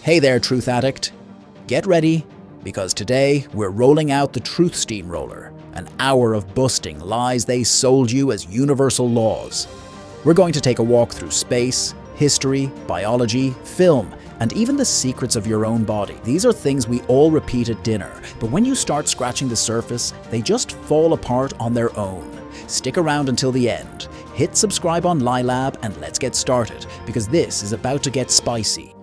Hey there, truth addict. Get ready, because today we're rolling out the truth steamroller, an hour of busting lies they sold you as universal laws. We're going to take a walk through space, history, biology, film, and even the secrets of your own body. These are things we all repeat at dinner, but when you start scratching the surface, they just fall apart on their own. Stick around until the end. Hit subscribe on LieLab and let's get started, because this is about to get spicy.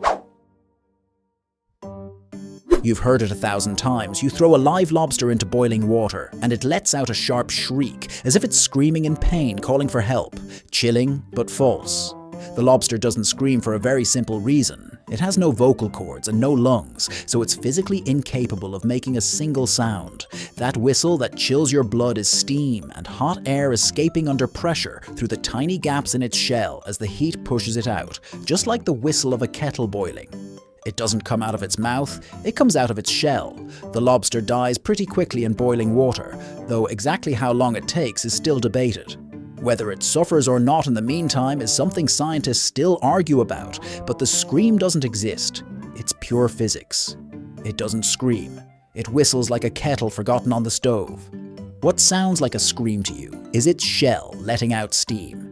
You've heard it 1,000 times. You throw a live lobster into boiling water, and it lets out a sharp shriek, as if it's screaming in pain, calling for help. Chilling, but false. The lobster doesn't scream for a very simple reason. It has no vocal cords and no lungs, so it's physically incapable of making a single sound. That whistle that chills your blood is steam and hot air escaping under pressure through the tiny gaps in its shell as the heat pushes it out, just like the whistle of a kettle boiling. It doesn't come out of its mouth, it comes out of its shell. The lobster dies pretty quickly in boiling water, though exactly how long it takes is still debated. Whether it suffers or not in the meantime is something scientists still argue about, but the scream doesn't exist. It's pure physics. It doesn't scream. It whistles like a kettle forgotten on the stove. What sounds like a scream to you is its shell letting out steam.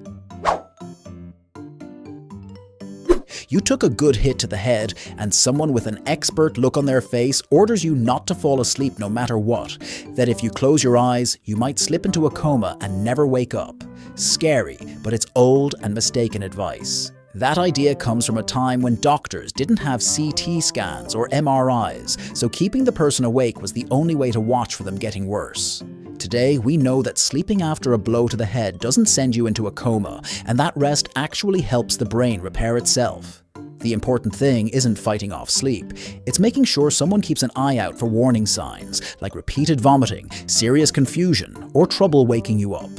You took a good hit to the head, and someone with an expert look on their face orders you not to fall asleep no matter what, that if you close your eyes, you might slip into a coma and never wake up. Scary, but it's old and mistaken advice. That idea comes from a time when doctors didn't have CT scans or MRIs, so keeping the person awake was the only way to watch for them getting worse. Today, we know that sleeping after a blow to the head doesn't send you into a coma, and that rest actually helps the brain repair itself. The important thing isn't fighting off sleep, it's making sure someone keeps an eye out for warning signs, like repeated vomiting, serious confusion, or trouble waking you up.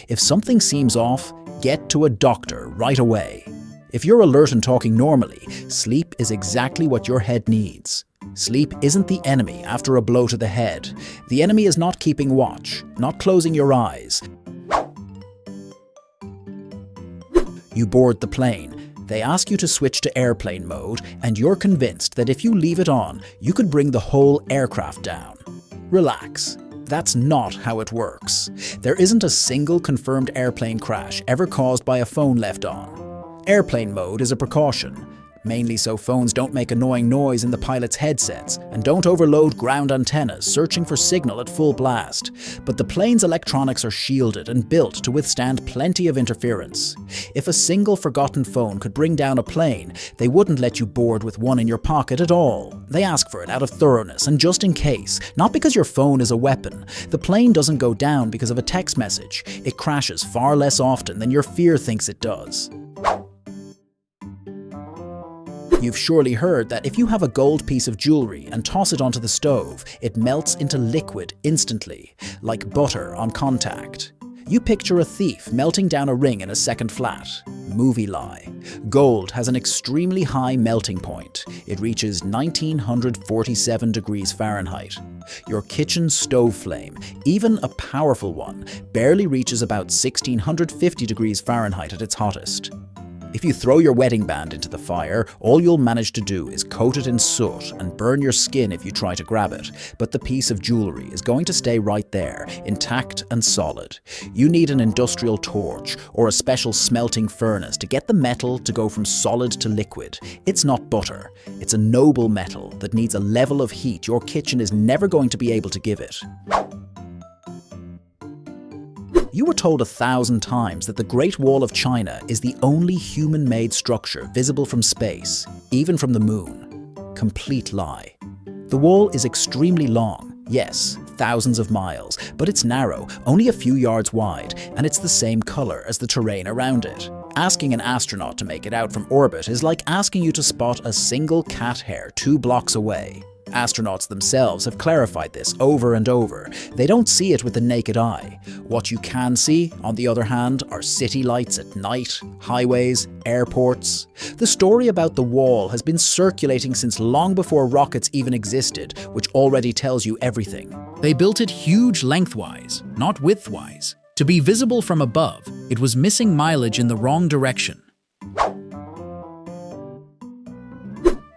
If something seems off, get to a doctor right away. If you're alert and talking normally, sleep is exactly what your head needs. Sleep isn't the enemy after a blow to the head. The enemy is not keeping watch, not closing your eyes. You board the plane. They ask you to switch to airplane mode, and you're convinced that if you leave it on, you could bring the whole aircraft down. Relax. That's not how it works. There isn't a single confirmed airplane crash ever caused by a phone left on. Airplane mode is a precaution, mainly so phones don't make annoying noise in the pilot's headsets and don't overload ground antennas searching for signal at full blast. But the plane's electronics are shielded and built to withstand plenty of interference. If a single forgotten phone could bring down a plane, they wouldn't let you board with one in your pocket at all. They ask for it out of thoroughness and just in case, not because your phone is a weapon. The plane doesn't go down because of a text message. It crashes far less often than your fear thinks it does. You've surely heard that if you have a gold piece of jewelry and toss it onto the stove, it melts into liquid instantly, like butter on contact. You picture a thief melting down a ring in a second flat. Movie lie. Gold has an extremely high melting point. It reaches 1947 degrees Fahrenheit. Your kitchen stove flame, even a powerful one, barely reaches about 1650 degrees Fahrenheit at its hottest. If you throw your wedding band into the fire, all you'll manage to do is coat it in soot and burn your skin if you try to grab it, but the piece of jewelry is going to stay right there, intact and solid. You need an industrial torch or a special smelting furnace to get the metal to go from solid to liquid. It's not butter. It's a noble metal that needs a level of heat your kitchen is never going to be able to give it. You were told 1,000 times that the Great Wall of China is the only human-made structure visible from space, even from the moon. Complete lie. The wall is extremely long, yes, thousands of miles, but it's narrow, only a few yards wide, and it's the same color as the terrain around it. Asking an astronaut to make it out from orbit is like asking you to spot a single cat hair 2 blocks away. Astronauts themselves have clarified this over and over. They don't see it with the naked eye. What you can see, on the other hand, are city lights at night, highways, airports. The story about the wall has been circulating since long before rockets even existed, which already tells you everything. They built it huge lengthwise, not widthwise. To be visible from above, it was missing mileage in the wrong direction.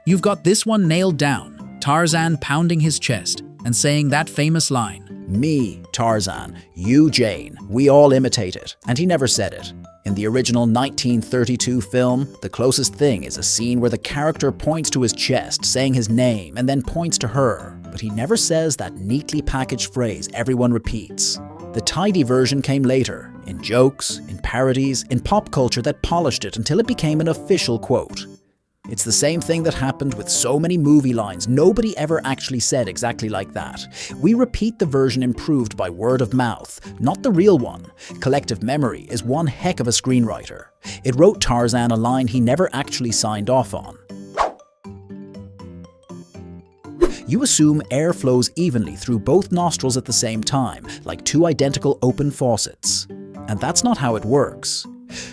You've got this one nailed down, Tarzan pounding his chest and saying that famous line. Me, Tarzan, you, Jane, we all imitate it. And he never said it. In the original 1932 film, the closest thing is a scene where the character points to his chest, saying his name, and then points to her. But he never says that neatly packaged phrase everyone repeats. The tidy version came later, in jokes, in parodies, in pop culture that polished it until it became an official quote. It's the same thing that happened with so many movie lines nobody ever actually said exactly like that. We repeat the version improved by word of mouth, not the real one. Collective memory is one heck of a screenwriter. It wrote Tarzan a line he never actually signed off on. You assume air flows evenly through both nostrils at the same time, like two identical open faucets. And that's not how it works.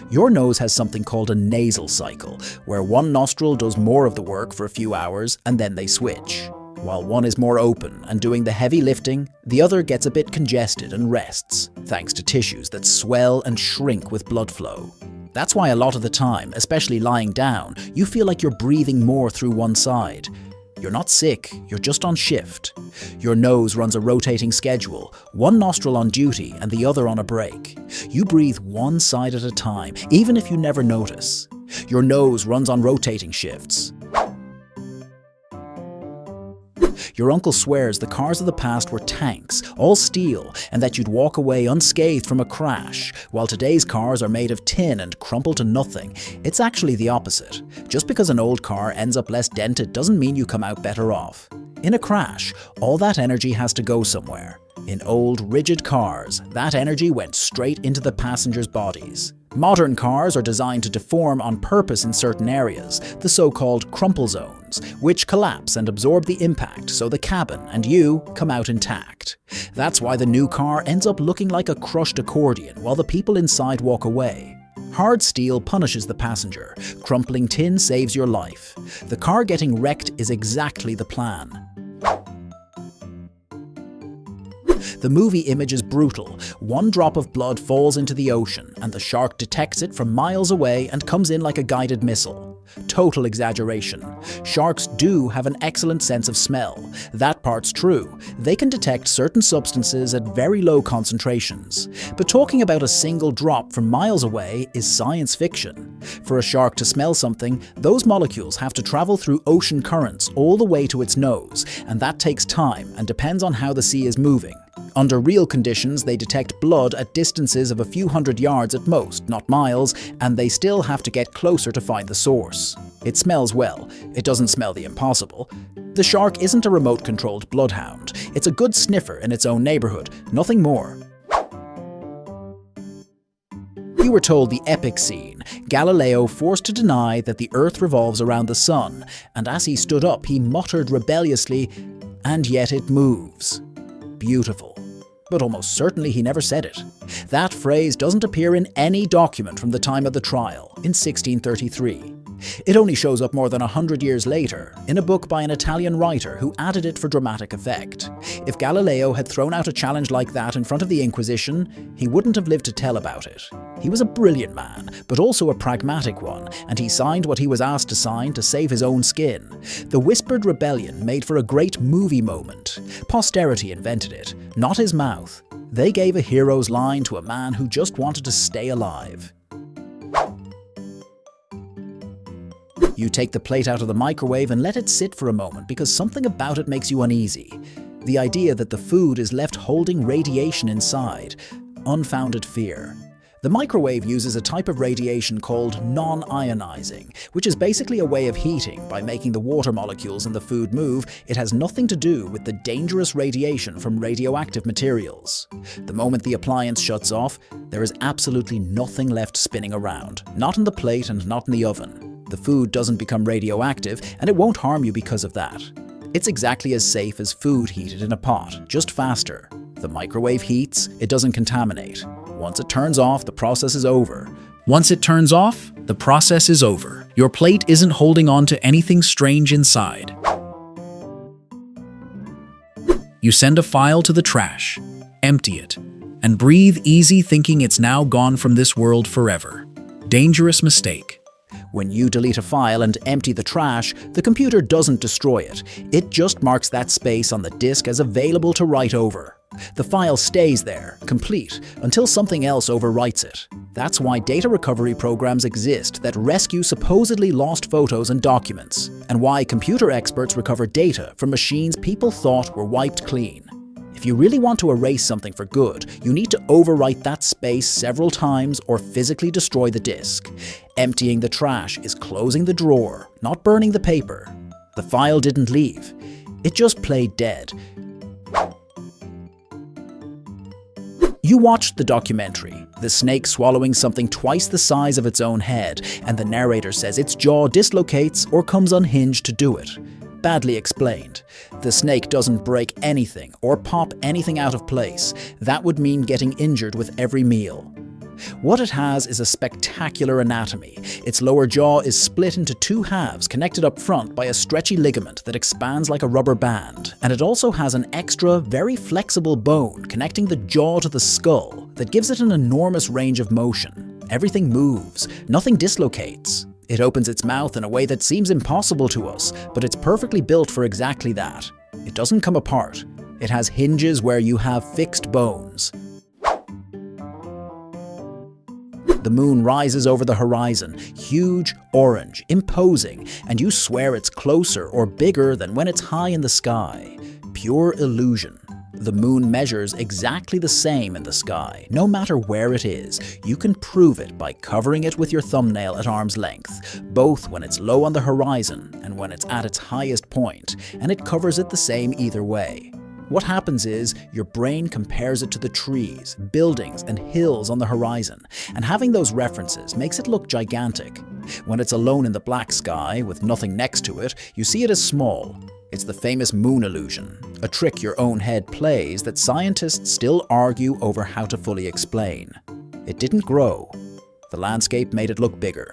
Your nose has something called a nasal cycle, where one nostril does more of the work for a few hours and then they switch. While one is more open and doing the heavy lifting, the other gets a bit congested and rests, thanks to tissues that swell and shrink with blood flow. That's why a lot of the time, especially lying down, you feel like you're breathing more through one side. You're not sick, you're just on shift. Your nose runs a rotating schedule, one nostril on duty and the other on a break. You breathe one side at a time, even if you never notice. Your nose runs on rotating shifts. Your uncle swears the cars of the past were tanks, all steel, and that you'd walk away unscathed from a crash, while today's cars are made of tin and crumple to nothing. It's actually the opposite. Just because an old car ends up less dented doesn't mean you come out better off. In a crash, all that energy has to go somewhere. In old, rigid cars, that energy went straight into the passengers' bodies. Modern cars are designed to deform on purpose in certain areas, the so-called crumple zones, which collapse and absorb the impact so the cabin and you come out intact. That's why the new car ends up looking like a crushed accordion while the people inside walk away. Hard steel punishes the passenger, crumpling tin saves your life. The car getting wrecked is exactly the plan. The movie image is brutal. One drop of blood falls into the ocean, and the shark detects it from miles away and comes in like a guided missile. Total exaggeration. Sharks do have an excellent sense of smell. That part's true. They can detect certain substances at very low concentrations. But talking about a single drop from miles away is science fiction. For a shark to smell something, those molecules have to travel through ocean currents all the way to its nose, and that takes time and depends on how the sea is moving. Under real conditions, they detect blood at distances of a few hundred yards at most, not miles, and they still have to get closer to find the source. It smells well. It doesn't smell the impossible. The shark isn't a remote-controlled bloodhound. It's a good sniffer in its own neighborhood, nothing more. You were told the epic scene, Galileo forced to deny that the Earth revolves around the sun, and as he stood up, he muttered rebelliously, "And yet it moves." Beautiful. But almost certainly he never said it. That phrase doesn't appear in any document from the time of the trial, in 1633. It only shows up more than 100 years later, in a book by an Italian writer who added it for dramatic effect. If Galileo had thrown out a challenge like that in front of the Inquisition, he wouldn't have lived to tell about it. He was a brilliant man, but also a pragmatic one, and he signed what he was asked to sign to save his own skin. The whispered rebellion made for a great movie moment. Posterity invented it, not his mouth. They gave a hero's line to a man who just wanted to stay alive. You take the plate out of the microwave and let it sit for a moment because something about it makes you uneasy. The idea that the food is left holding radiation inside. Unfounded fear. The microwave uses a type of radiation called non-ionizing, which is basically a way of heating by making the water molecules in the food move. It has nothing to do with the dangerous radiation from radioactive materials. The moment the appliance shuts off, there is absolutely nothing left spinning around, not in the plate and not in the oven. The food doesn't become radioactive, and it won't harm you because of that. It's exactly as safe as food heated in a pot, just faster. The microwave heats, it doesn't contaminate. Once it turns off, the process is over. Once it turns off, the process is over. Your plate isn't holding on to anything strange inside. You send a file to the trash, empty it, and breathe easy thinking it's now gone from this world forever. Dangerous mistake. When you delete a file and empty the trash, the computer doesn't destroy it. It just marks that space on the disk as available to write over. The file stays there, complete, until something else overwrites it. That's why data recovery programs exist that rescue supposedly lost photos and documents, and why computer experts recover data from machines people thought were wiped clean. If you really want to erase something for good, you need to overwrite that space several times or physically destroy the disk. Emptying the trash is closing the drawer, not burning the paper. The file didn't leave. It just played dead. You watched the documentary, the snake swallowing something twice the size of its own head, and the narrator says its jaw dislocates or comes unhinged to do it. Badly explained. The snake doesn't break anything or pop anything out of place. That would mean getting injured with every meal. What it has is a spectacular anatomy. Its lower jaw is split into two halves connected up front by a stretchy ligament that expands like a rubber band, and it also has an extra, very flexible bone connecting the jaw to the skull that gives it an enormous range of motion. Everything moves, nothing dislocates. It opens its mouth in a way that seems impossible to us, but it's perfectly built for exactly that. It doesn't come apart. It has hinges where you have fixed bones. The moon rises over the horizon, huge, orange, imposing, and you swear it's closer or bigger than when it's high in the sky. Pure illusion. The moon measures exactly the same in the sky, no matter where it is. You can prove it by covering it with your thumbnail at arm's length, both when it's low on the horizon and when it's at its highest point, and it covers it the same either way. What happens is, your brain compares it to the trees, buildings, and hills on the horizon, and having those references makes it look gigantic. When it's alone in the black sky, with nothing next to it, you see it as small. It's the famous moon illusion, a trick your own head plays that scientists still argue over how to fully explain. It didn't grow. The landscape made it look bigger.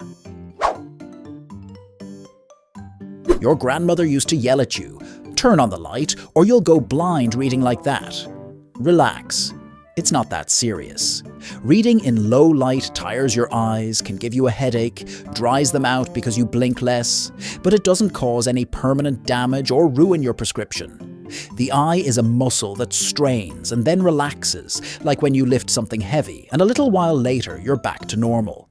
Your grandmother used to yell at you, "Turn on the light, or you'll go blind reading like that." Relax. It's not that serious. Reading in low light tires your eyes, can give you a headache, dries them out because you blink less, but it doesn't cause any permanent damage or ruin your prescription. The eye is a muscle that strains and then relaxes, like when you lift something heavy, and a little while later you're back to normal.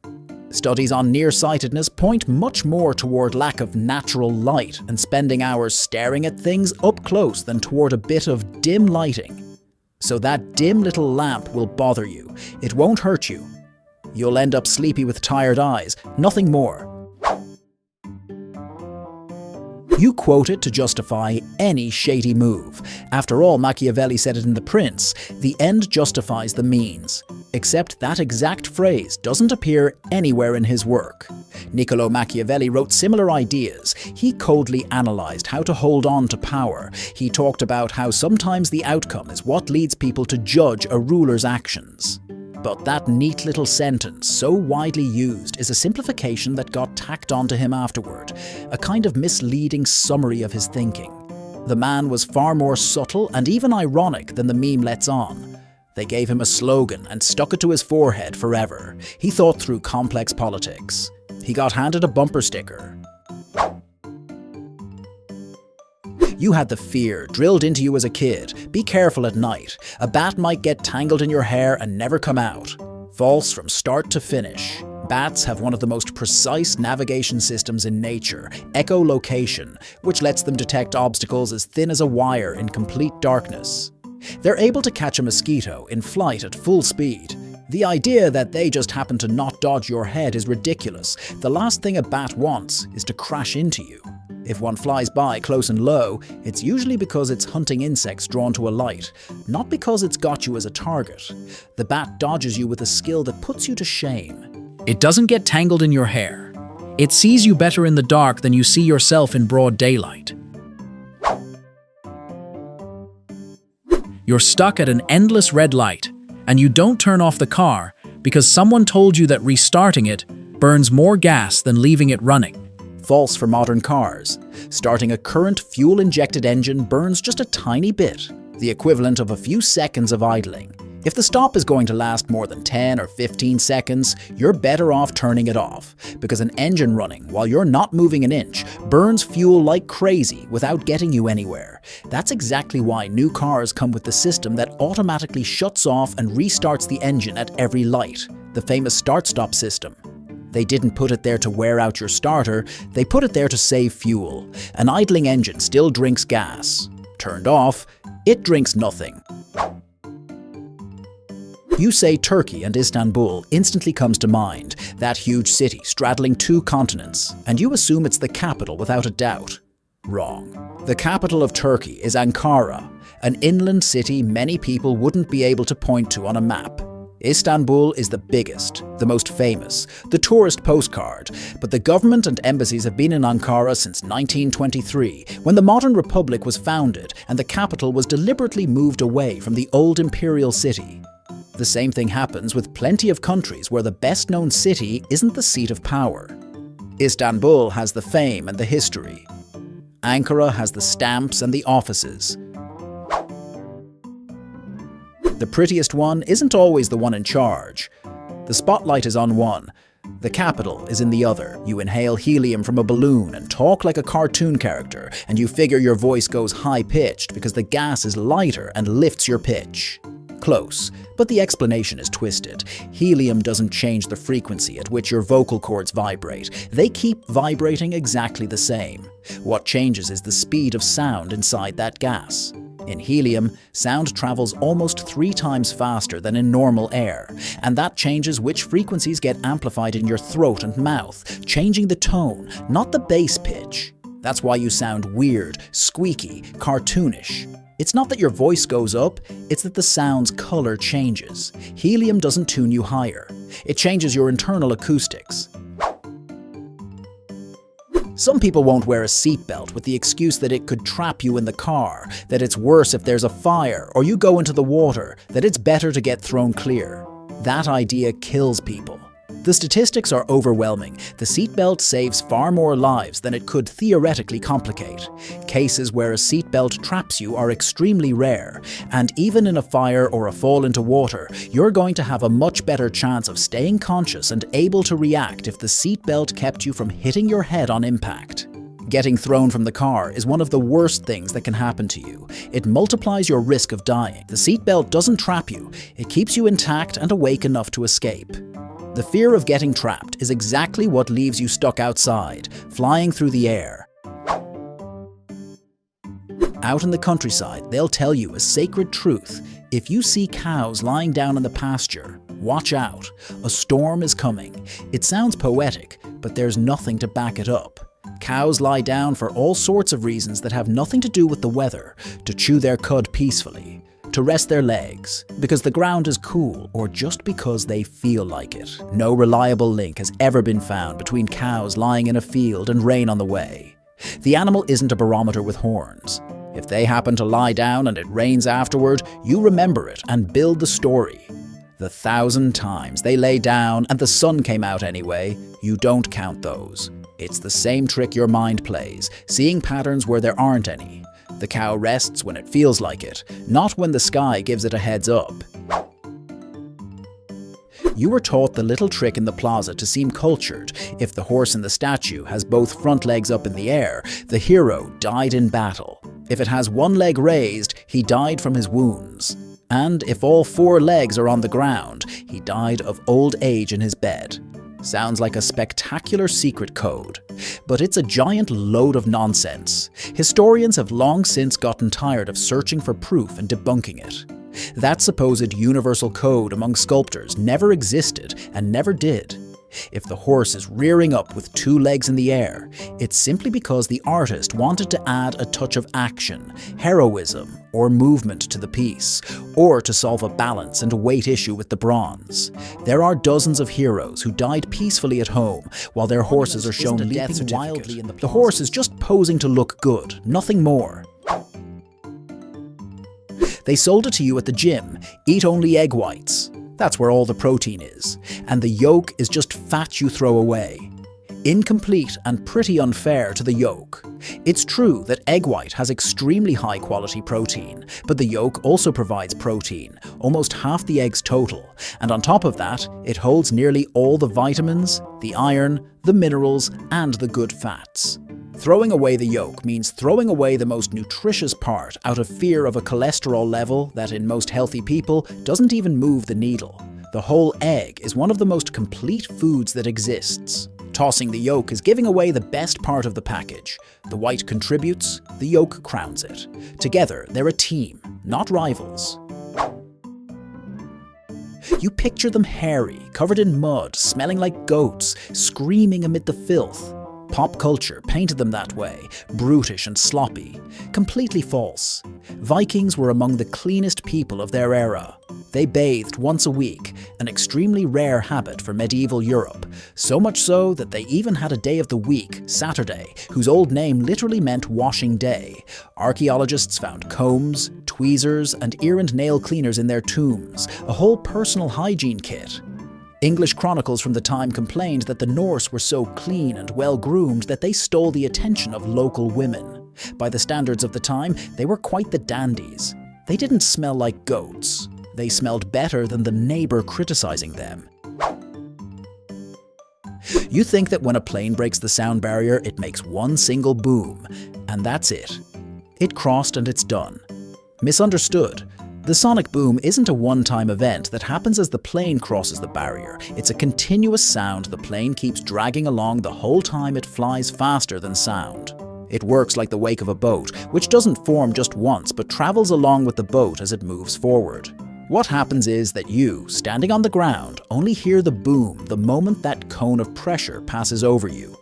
Studies on nearsightedness point much more toward lack of natural light and spending hours staring at things up close than toward a bit of dim lighting. So that dim little lamp will bother you. It won't hurt you. You'll end up sleepy with tired eyes, nothing more. You quote it to justify any shady move. After all, Machiavelli said it in The Prince, the end justifies the means. Except that exact phrase doesn't appear anywhere in his work. Niccolo Machiavelli wrote similar ideas. He coldly analysed how to hold on to power. He talked about how sometimes the outcome is what leads people to judge a ruler's actions. But that neat little sentence, so widely used, is a simplification that got tacked onto him afterward, a kind of misleading summary of his thinking. The man was far more subtle and even ironic than the meme lets on. They gave him a slogan and stuck it to his forehead forever. He thought through complex politics. He got handed a bumper sticker. You had the fear drilled into you as a kid. Be careful at night. A bat might get tangled in your hair and never come out. False from start to finish. Bats have one of the most precise navigation systems in nature, echolocation, which lets them detect obstacles as thin as a wire in complete darkness. They're able to catch a mosquito in flight at full speed. The idea that they just happen to not dodge your head is ridiculous. The last thing a bat wants is to crash into you. If one flies by close and low, it's usually because it's hunting insects drawn to a light, not because it's got you as a target. The bat dodges you with a skill that puts you to shame. It doesn't get tangled in your hair. It sees you better in the dark than you see yourself in broad daylight. You're stuck at an endless red light, and you don't turn off the car because someone told you that restarting it burns more gas than leaving it running. False for modern cars. Starting a current fuel-injected engine burns just a tiny bit, the equivalent of a few seconds of idling. If the stop is going to last more than 10 or 15 seconds, you're better off turning it off, because an engine running while you're not moving an inch burns fuel like crazy without getting you anywhere. That's exactly why new cars come with the system that automatically shuts off and restarts the engine at every light, the famous start-stop system. They didn't put it there to wear out your starter, they put it there to save fuel. An idling engine still drinks gas. Turned off, it drinks nothing. You say Turkey and Istanbul instantly comes to mind, that huge city straddling 2 continents, and you assume it's the capital without a doubt. Wrong. The capital of Turkey is Ankara, an inland city many people wouldn't be able to point to on a map. Istanbul is the biggest, the most famous, the tourist postcard, but the government and embassies have been in Ankara since 1923, when the modern republic was founded and the capital was deliberately moved away from the old imperial city. The same thing happens with plenty of countries where the best-known city isn't the seat of power. Istanbul has the fame and the history. Ankara has the stamps and the offices. The prettiest one isn't always the one in charge. The spotlight is on one. The capital is in the other. You inhale helium from a balloon and talk like a cartoon character, and you figure your voice goes high-pitched because the gas is lighter and lifts your pitch. Close, but the explanation is twisted. Helium doesn't change the frequency at which your vocal cords vibrate. They keep vibrating exactly the same. What changes is the speed of sound inside that gas. In helium, sound travels almost 3 times faster than in normal air, and that changes which frequencies get amplified in your throat and mouth, changing the tone, not the bass pitch. That's why you sound weird, squeaky, cartoonish. It's not that your voice goes up, it's that the sound's color changes. Helium doesn't tune you higher. It changes your internal acoustics. Some people won't wear a seatbelt with the excuse that it could trap you in the car, that it's worse if there's a fire or you go into the water, that it's better to get thrown clear. That idea kills people. The statistics are overwhelming. The seatbelt saves far more lives than it could theoretically complicate. Cases where a seatbelt traps you are extremely rare, and even in a fire or a fall into water, you're going to have a much better chance of staying conscious and able to react if the seatbelt kept you from hitting your head on impact. Getting thrown from the car is one of the worst things that can happen to you. It multiplies your risk of dying. The seatbelt doesn't trap you, it keeps you intact and awake enough to escape. The fear of getting trapped is exactly what leaves you stuck outside, flying through the air. Out in the countryside, they'll tell you a sacred truth. If you see cows lying down in the pasture, watch out. A storm is coming. It sounds poetic, but there's nothing to back it up. Cows lie down for all sorts of reasons that have nothing to do with the weather, to chew their cud peacefully, to rest their legs, because the ground is cool, or just because they feel like it. No reliable link has ever been found between cows lying in a field and rain on the way. The animal isn't a barometer with horns. If they happen to lie down and it rains afterward, you remember it and build the story. The 1,000 times they lay down and the sun came out anyway, you don't count those. It's the same trick your mind plays, seeing patterns where there aren't any. The cow rests when it feels like it, not when the sky gives it a heads up. You were taught the little trick in the plaza to seem cultured. If the horse in the statue has both front legs up in the air, the hero died in battle. If it has one leg raised, he died from his wounds. And if all 4 legs are on the ground, he died of old age in his bed. Sounds like a spectacular secret code, but it's a giant load of nonsense. Historians have long since gotten tired of searching for proof and debunking it. That supposed universal code among sculptors never existed and never did. If the horse is rearing up with 2 legs in the air, it's simply because the artist wanted to add a touch of action, heroism, or movement to the piece, or to solve a balance and weight issue with the bronze. There are dozens of heroes who died peacefully at home while their horses are shown leaping wildly in the plaza. The horse is just posing to look good, nothing more. They sold it to you at the gym. Eat only egg whites. That's where all the protein is. And the yolk is just fat you throw away. Incomplete and pretty unfair to the yolk. It's true that egg white has extremely high quality protein, but the yolk also provides protein, almost half the egg's total, and on top of that, it holds nearly all the vitamins, the iron, the minerals, and the good fats. Throwing away the yolk means throwing away the most nutritious part out of fear of a cholesterol level that in most healthy people doesn't even move the needle. The whole egg is one of the most complete foods that exists. Tossing the yolk is giving away the best part of the package. The white contributes, the yolk crowns it. Together, they're a team, not rivals. You picture them hairy, covered in mud, smelling like goats, screaming amid the filth. Pop culture painted them that way, brutish and sloppy. Completely false. Vikings were among the cleanest people of their era. They bathed once a week, an extremely rare habit for medieval Europe, so much so that they even had a day of the week, Saturday, whose old name literally meant washing day. Archaeologists found combs, tweezers, and ear and nail cleaners in their tombs, a whole personal hygiene kit. English chronicles from the time complained that the Norse were so clean and well-groomed that they stole the attention of local women. By the standards of the time, they were quite the dandies. They didn't smell like goats. They smelled better than the neighbor criticizing them. You think that when a plane breaks the sound barrier, it makes one single boom, and that's it. It crossed and it's done. Misunderstood. The sonic boom isn't a one-time event that happens as the plane crosses the barrier. It's a continuous sound the plane keeps dragging along the whole time it flies faster than sound. It works like the wake of a boat, which doesn't form just once but travels along with the boat as it moves forward. What happens is that you, standing on the ground, only hear the boom the moment that cone of pressure passes over you.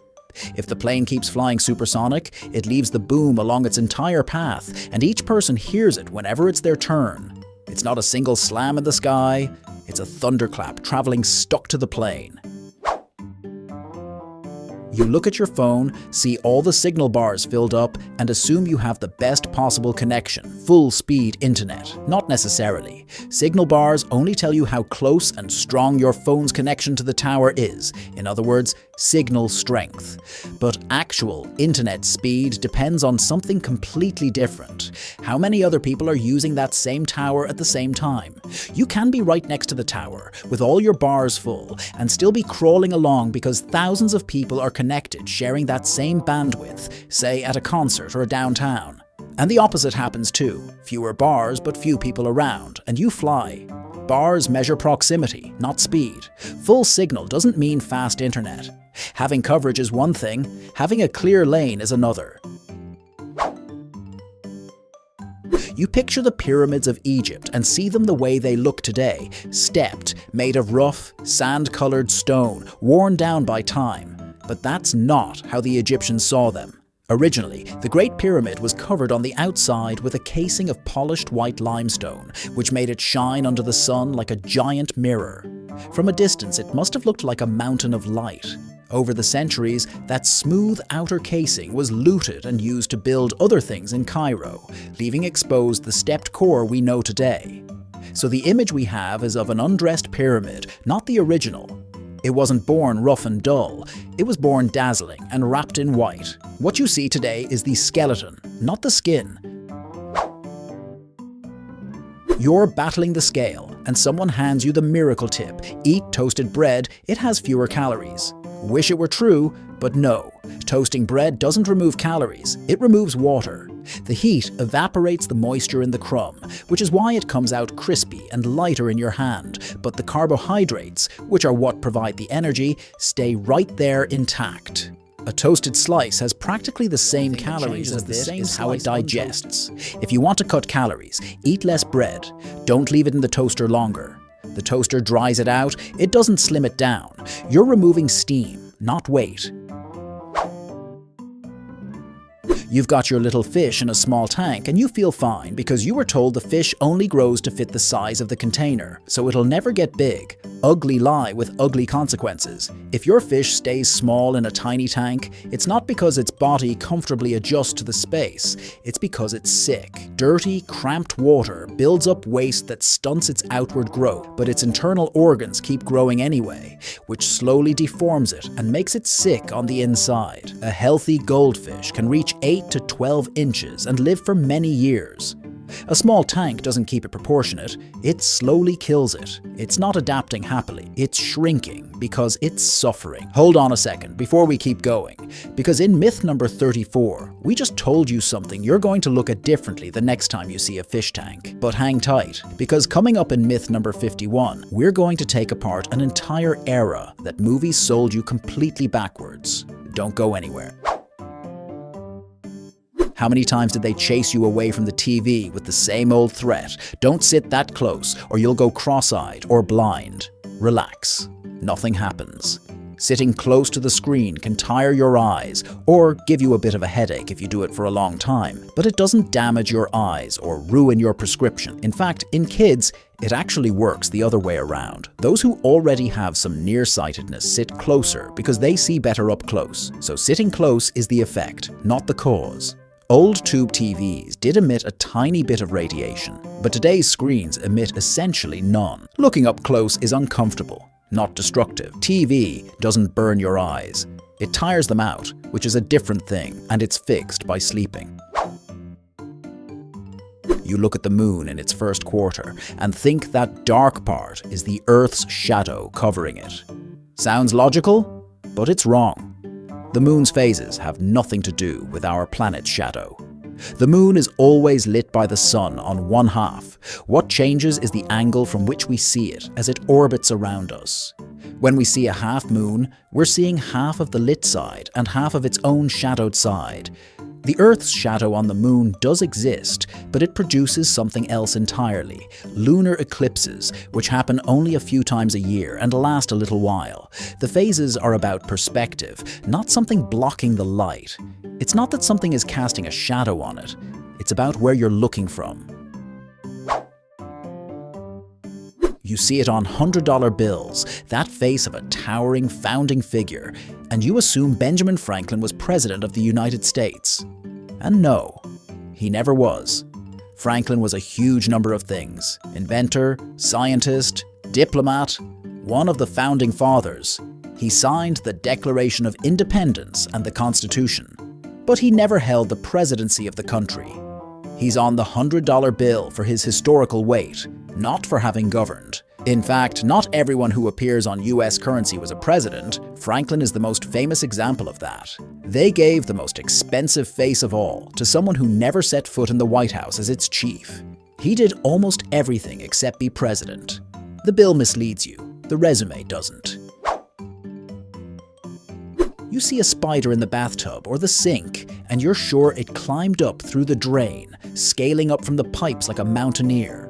If the plane keeps flying supersonic, it leaves the boom along its entire path, and each person hears it whenever it's their turn. It's not a single slam in the sky, it's a thunderclap traveling stuck to the plane. You look at your phone, see all the signal bars filled up, and assume you have the best possible connection, full-speed internet. Not necessarily. Signal bars only tell you how close and strong your phone's connection to the tower is. In other words, signal strength. But actual internet speed depends on something completely different. How many other people are using that same tower at the same time? You can be right next to the tower, with all your bars full, and still be crawling along because thousands of people are connected, sharing that same bandwidth, say at a concert or downtown. And the opposite happens too. Fewer bars, but few people around, and you fly. Bars measure proximity, not speed. Full signal doesn't mean fast internet. Having coverage is one thing, having a clear lane is another. You picture the pyramids of Egypt and see them the way they look today, stepped, made of rough, sand-colored stone, worn down by time. But that's not how the Egyptians saw them. Originally, the Great Pyramid was covered on the outside with a casing of polished white limestone, which made it shine under the sun like a giant mirror. From a distance, it must have looked like a mountain of light. Over the centuries, that smooth outer casing was looted and used to build other things in Cairo, leaving exposed the stepped core we know today. So the image we have is of an undressed pyramid, not the original. It wasn't born rough and dull, it was born dazzling and wrapped in white. What you see today is the skeleton, not the skin. You're battling the scale, and someone hands you the miracle tip: eat toasted bread, it has fewer calories. Wish it were true, but no. Toasting bread doesn't remove calories, it removes water. The heat evaporates the moisture in the crumb, which is why it comes out crispy and lighter in your hand, but the carbohydrates, which are what provide the energy, stay right there intact. A toasted slice has practically the same calories as this is how it digests. If you want to cut calories, eat less bread. Don't leave it in the toaster longer. The toaster dries it out, it doesn't slim it down. You're removing steam, not weight. You've got your little fish in a small tank and you feel fine because you were told the fish only grows to fit the size of the container, so it'll never get big. Ugly lie with ugly consequences. If your fish stays small in a tiny tank, it's not because its body comfortably adjusts to the space, it's because it's sick. Dirty, cramped water builds up waste that stunts its outward growth, but its internal organs keep growing anyway, which slowly deforms it and makes it sick on the inside. A healthy goldfish can reach 8 to 12 inches and live for many years. A small tank doesn't keep it proportionate, it slowly kills it. It's not adapting happily, it's shrinking because it's suffering. Hold on a second before we keep going, because in myth number 34, we just told you something you're going to look at differently the next time you see a fish tank. But hang tight, because coming up in myth number 51, we're going to take apart an entire era that movies sold you completely backwards. Don't go anywhere. How many times did they chase you away from the TV with the same old threat? Don't sit that close or you'll go cross-eyed or blind. Relax. Nothing happens. Sitting close to the screen can tire your eyes or give you a bit of a headache if you do it for a long time, but it doesn't damage your eyes or ruin your prescription. In fact, in kids, it actually works the other way around. Those who already have some nearsightedness sit closer because they see better up close. So sitting close is the effect, not the cause. Old tube TVs did emit a tiny bit of radiation, but today's screens emit essentially none. Looking up close is uncomfortable, not destructive. TV doesn't burn your eyes. It tires them out, which is a different thing, and it's fixed by sleeping. You look at the moon in its first quarter and think that dark part is the Earth's shadow covering it. Sounds logical? But it's wrong. The moon's phases have nothing to do with our planet's shadow. The moon is always lit by the sun on one half. What changes is the angle from which we see it as it orbits around us. When we see a half moon, we're seeing half of the lit side and half of its own shadowed side. The Earth's shadow on the moon does exist, but it produces something else entirely. Lunar eclipses, which happen only a few times a year and last a little while. The phases are about perspective, not something blocking the light. It's not that something is casting a shadow on it. It's about where you're looking from. You see it on $100 bills, that face of a towering founding figure, and you assume Benjamin Franklin was President of the United States. And no, he never was. Franklin was a huge number of things: inventor, scientist, diplomat, one of the founding fathers. He signed the Declaration of Independence and the Constitution, but he never held the presidency of the country. He's on the $100 bill for his historical weight, not for having governed. In fact, not everyone who appears on US currency was a president. Franklin is the most famous example of that. They gave the most expensive face of all to someone who never set foot in the White House as its chief. He did almost everything except be president. The bill misleads you, the resume doesn't. You see a spider in the bathtub or the sink, and you're sure it climbed up through the drain, scaling up from the pipes like a mountaineer.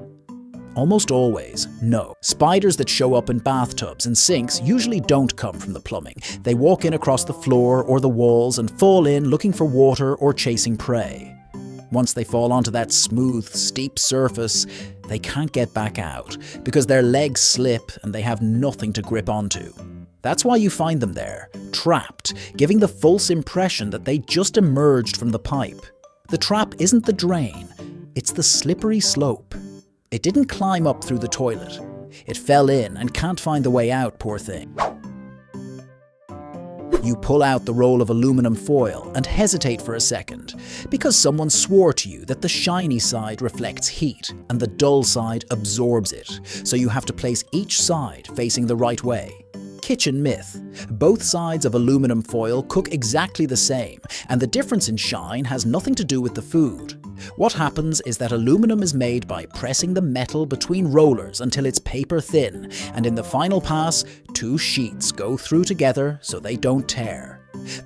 Almost always, no. Spiders that show up in bathtubs and sinks usually don't come from the plumbing. They walk in across the floor or the walls and fall in looking for water or chasing prey. Once they fall onto that smooth, steep surface, they can't get back out because their legs slip and they have nothing to grip onto. That's why you find them there, trapped, giving the false impression that they just emerged from the pipe. The trap isn't the drain, it's the slippery slope. It didn't climb up through the toilet. It fell in and can't find the way out, poor thing. You pull out the roll of aluminum foil and hesitate for a second, because someone swore to you that the shiny side reflects heat and the dull side absorbs it, so you have to place each side facing the right way. Kitchen myth. Both sides of aluminum foil cook exactly the same, and the difference in shine has nothing to do with the food. What happens is that aluminum is made by pressing the metal between rollers until it's paper thin, and in the final pass, two sheets go through together so they don't tear.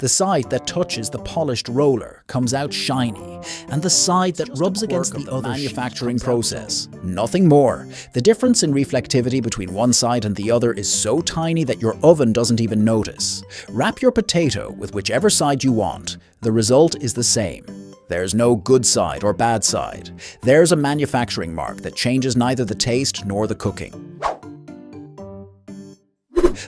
The side that touches the polished roller comes out shiny, and the side that rubs against the other manufacturing process. Nothing more. The difference in reflectivity between one side and the other is so tiny that your oven doesn't even notice. Wrap your potato with whichever side you want. The result is the same. There's no good side or bad side. There's a manufacturing mark that changes neither the taste nor the cooking.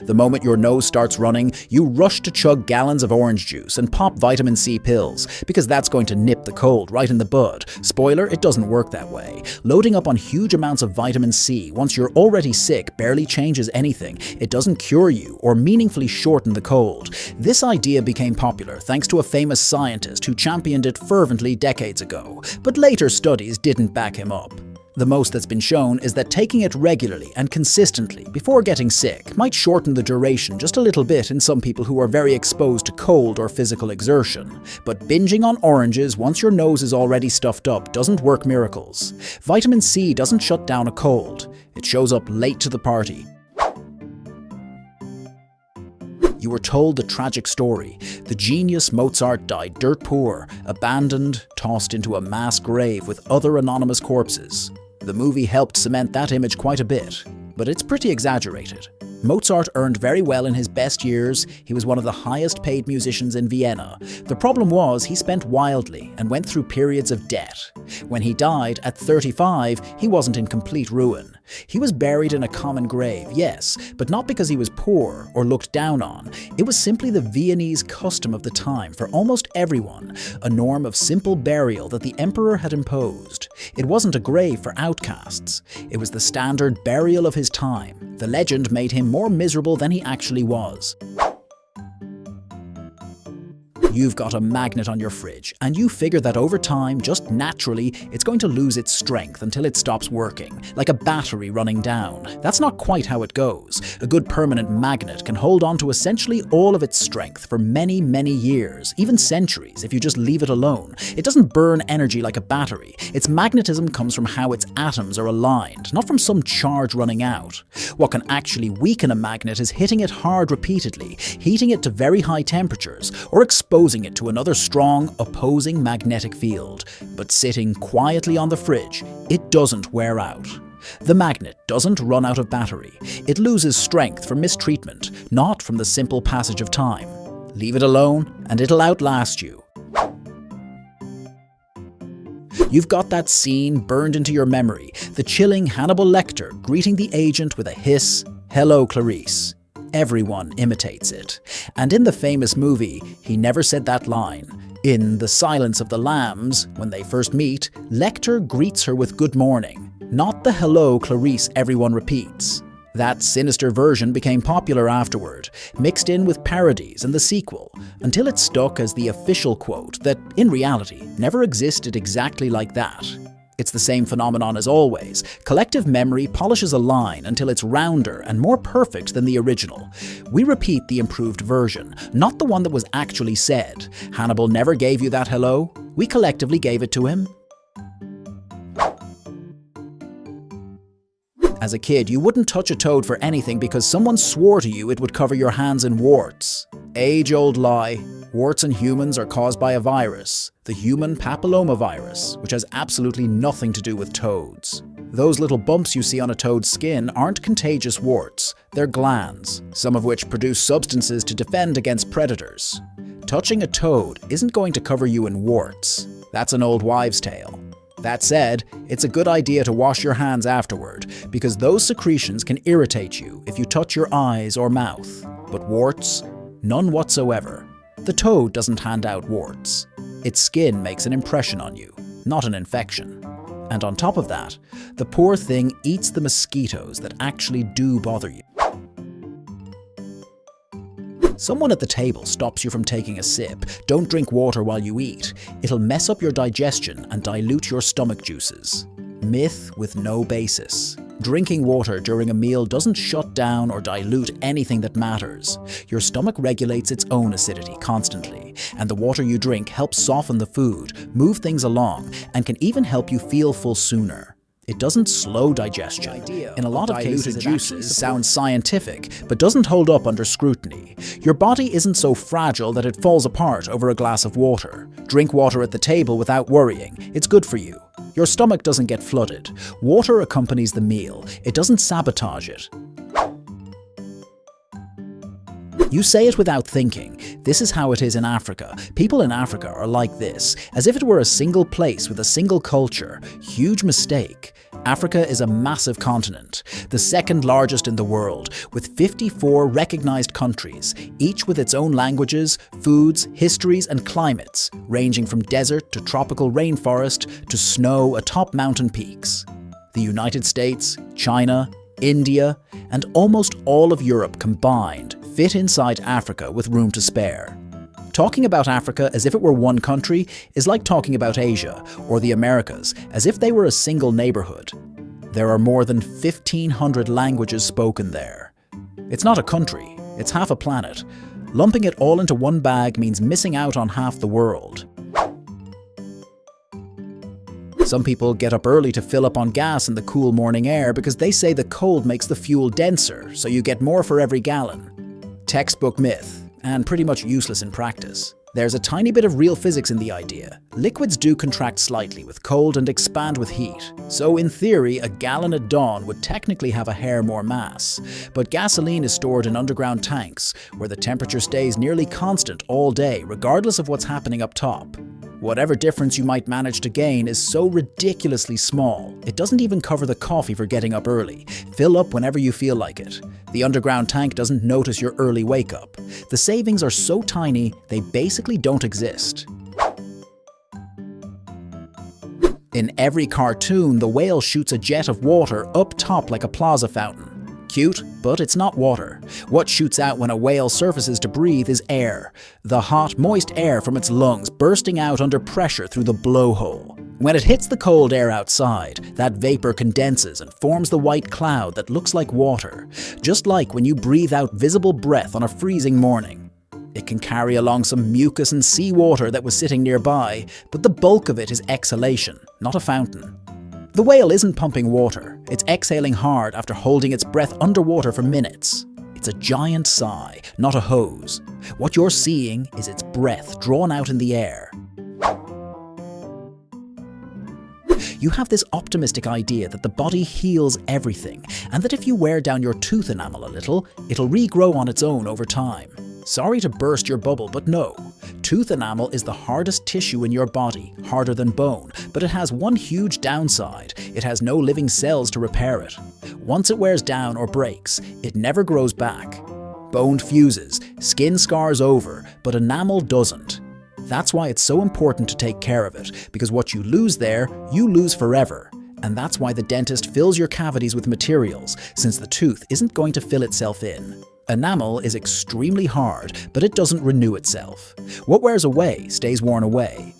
The moment your nose starts running, you rush to chug gallons of orange juice and pop vitamin C pills, because that's going to nip the cold right in the bud. Spoiler, it doesn't work that way. Loading up on huge amounts of vitamin C once you're already sick barely changes anything. It doesn't cure you or meaningfully shorten the cold. This idea became popular thanks to a famous scientist who championed it fervently decades ago, but later studies didn't back him up. The most that's been shown is that taking it regularly and consistently before getting sick might shorten the duration just a little bit in some people who are very exposed to cold or physical exertion. But binging on oranges once your nose is already stuffed up doesn't work miracles. Vitamin C doesn't shut down a cold. It shows up late to the party. You were told the tragic story. The genius Mozart died dirt poor, abandoned, tossed into a mass grave with other anonymous corpses. The movie helped cement that image quite a bit, but it's pretty exaggerated. Mozart earned very well in his best years. He was one of the highest paid musicians in Vienna. The problem was he spent wildly and went through periods of debt. When he died at 35, he wasn't in complete ruin. He was buried in a common grave, yes, but not because he was poor or looked down on. It was simply the Viennese custom of the time for almost everyone, a norm of simple burial that the emperor had imposed. It wasn't a grave for outcasts. It was the standard burial of his time. The legend made him more miserable than he actually was. You've got a magnet on your fridge, and you figure that over time, just naturally, it's going to lose its strength until it stops working, like a battery running down. That's not quite how it goes. A good permanent magnet can hold on to essentially all of its strength for many, many years, even centuries, if you just leave it alone. It doesn't burn energy like a battery. Its magnetism comes from how its atoms are aligned, not from some charge running out. What can actually weaken a magnet is hitting it hard repeatedly, heating it to very high temperatures, or exposing it to another strong, opposing magnetic field. But sitting quietly on the fridge, it doesn't wear out. The magnet doesn't run out of battery. It loses strength from mistreatment, not from the simple passage of time. Leave it alone, and it'll outlast you. You've got that scene burned into your memory, the chilling Hannibal Lecter greeting the agent with a hiss, "Hello, Clarice." Everyone imitates it. And in the famous movie, he never said that line. In The Silence of the Lambs, when they first meet, Lecter greets her with "good morning," not the "hello, Clarice" everyone repeats. That sinister version became popular afterward, mixed in with parodies and the sequel, until it stuck as the official quote that, in reality, never existed exactly like that. It's the same phenomenon as always. Collective memory polishes a line until it's rounder and more perfect than the original. We repeat the improved version, not the one that was actually said. Hannibal never gave you that hello. We collectively gave it to him. As a kid, you wouldn't touch a toad for anything because someone swore to you it would cover your hands in warts. Age-old lie. Warts in humans are caused by a virus, the human papillomavirus, which has absolutely nothing to do with toads. Those little bumps you see on a toad's skin aren't contagious warts, they're glands, some of which produce substances to defend against predators. Touching a toad isn't going to cover you in warts. That's an old wives' tale. That said, it's a good idea to wash your hands afterward, because those secretions can irritate you if you touch your eyes or mouth. But warts? None whatsoever. The toad doesn't hand out warts. Its skin makes an impression on you, not an infection. And on top of that, the poor thing eats the mosquitoes that actually do bother you. Someone at the table stops you from taking a sip. Don't drink water while you eat. It'll mess up your digestion and dilute your stomach juices. Myth with no basis. Drinking water during a meal doesn't shut down or dilute anything that matters. Your stomach regulates its own acidity constantly, and the water you drink helps soften the food, move things along, and can even help you feel full sooner. It doesn't slow digestion. In a lot of cases, juices sounds scientific, but doesn't hold up under scrutiny. Your body isn't so fragile that it falls apart over a glass of water. Drink water at the table without worrying. It's good for you. Your stomach doesn't get flooded. Water accompanies the meal. It doesn't sabotage it. You say it without thinking. This is how it is in Africa. People in Africa are like this, as if it were a single place with a single culture. Huge mistake. Africa is a massive continent, the second largest in the world, with 54 recognized countries, each with its own languages, foods, histories and climates, ranging from desert to tropical rainforest to snow atop mountain peaks. The United States, China, India, and almost all of Europe combined fit inside Africa with room to spare. Talking about Africa as if it were one country is like talking about Asia or the Americas as if they were a single neighborhood. There are more than 1,500 languages spoken there. It's not a country, it's half a planet. Lumping it all into one bag means missing out on half the world. Some people get up early to fill up on gas in the cool morning air because they say the cold makes the fuel denser, so you get more for every gallon. Textbook myth, and pretty much useless in practice. There's a tiny bit of real physics in the idea. Liquids do contract slightly with cold and expand with heat. So in theory, a gallon at dawn would technically have a hair more mass. But gasoline is stored in underground tanks, where the temperature stays nearly constant all day, regardless of what's happening up top. Whatever difference you might manage to gain is so ridiculously small, it doesn't even cover the coffee for getting up early. Fill up whenever you feel like it. The underground tank doesn't notice your early wake-up. The savings are so tiny, they basically don't exist. In every cartoon, the whale shoots a jet of water up top like a plaza fountain. Cute, but it's not water. What shoots out when a whale surfaces to breathe is air. The hot, moist air from its lungs bursting out under pressure through the blowhole. When it hits the cold air outside, that vapor condenses and forms the white cloud that looks like water, just like when you breathe out visible breath on a freezing morning. It can carry along some mucus and seawater that was sitting nearby, but the bulk of it is exhalation, not a fountain. The whale isn't pumping water, it's exhaling hard after holding its breath underwater for minutes. It's a giant sigh, not a hose. What you're seeing is its breath drawn out in the air. You have this optimistic idea that the body heals everything, and that if you wear down your tooth enamel a little, it'll regrow on its own over time. Sorry to burst your bubble, but no. Tooth enamel is the hardest tissue in your body, harder than bone, but it has one huge downside. It has no living cells to repair it. Once it wears down or breaks, it never grows back. Bone fuses, skin scars over, but enamel doesn't. That's why it's so important to take care of it, because what you lose there, you lose forever. And that's why the dentist fills your cavities with materials, since the tooth isn't going to fill itself in. Enamel is extremely hard, but it doesn't renew itself. What wears away stays worn away.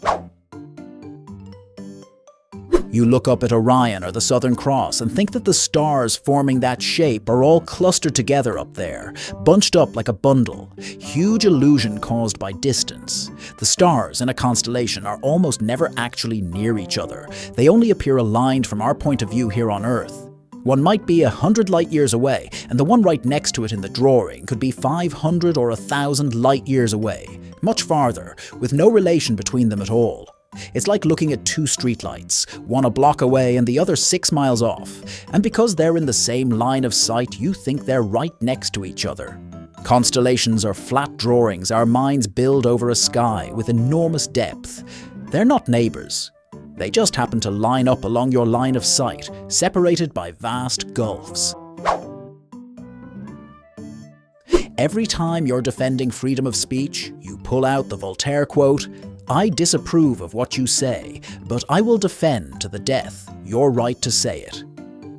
You look up at Orion or the Southern Cross and think that the stars forming that shape are all clustered together up there, bunched up like a bundle. Huge illusion caused by distance. The stars in a constellation are almost never actually near each other. They only appear aligned from our point of view here on Earth. One might be 100 light years away, and the one right next to it in the drawing could be 500 or 1,000 light years away, much farther, with no relation between them at all. It's like looking at two streetlights, one a block away and the other 6 miles off, and because they're in the same line of sight, you think they're right next to each other. Constellations are flat drawings our minds build over a sky with enormous depth. They're not neighbours. They just happen to line up along your line of sight, separated by vast gulfs. Every time you're defending freedom of speech, you pull out the Voltaire quote, "I disapprove of what you say, but I will defend to the death your right to say it."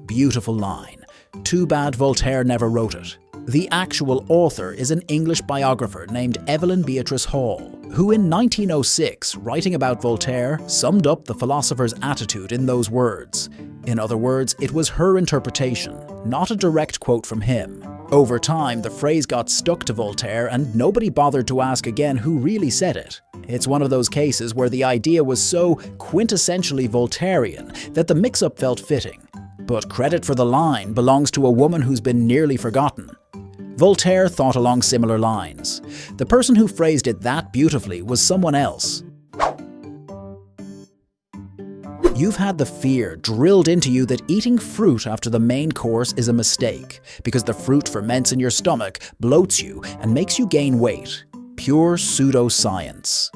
Beautiful line. Too bad Voltaire never wrote it. The actual author is an English biographer named Evelyn Beatrice Hall, who in 1906, writing about Voltaire, summed up the philosopher's attitude in those words. In other words, it was her interpretation, not a direct quote from him. Over time, the phrase got stuck to Voltaire and nobody bothered to ask again who really said it. It's one of those cases where the idea was so quintessentially Voltairean that the mix-up felt fitting. But credit for the line belongs to a woman who's been nearly forgotten. Voltaire thought along similar lines. The person who phrased it that beautifully was someone else. You've had the fear drilled into you that eating fruit after the main course is a mistake, because the fruit ferments in your stomach, bloats you, and makes you gain weight. Pure pseudoscience.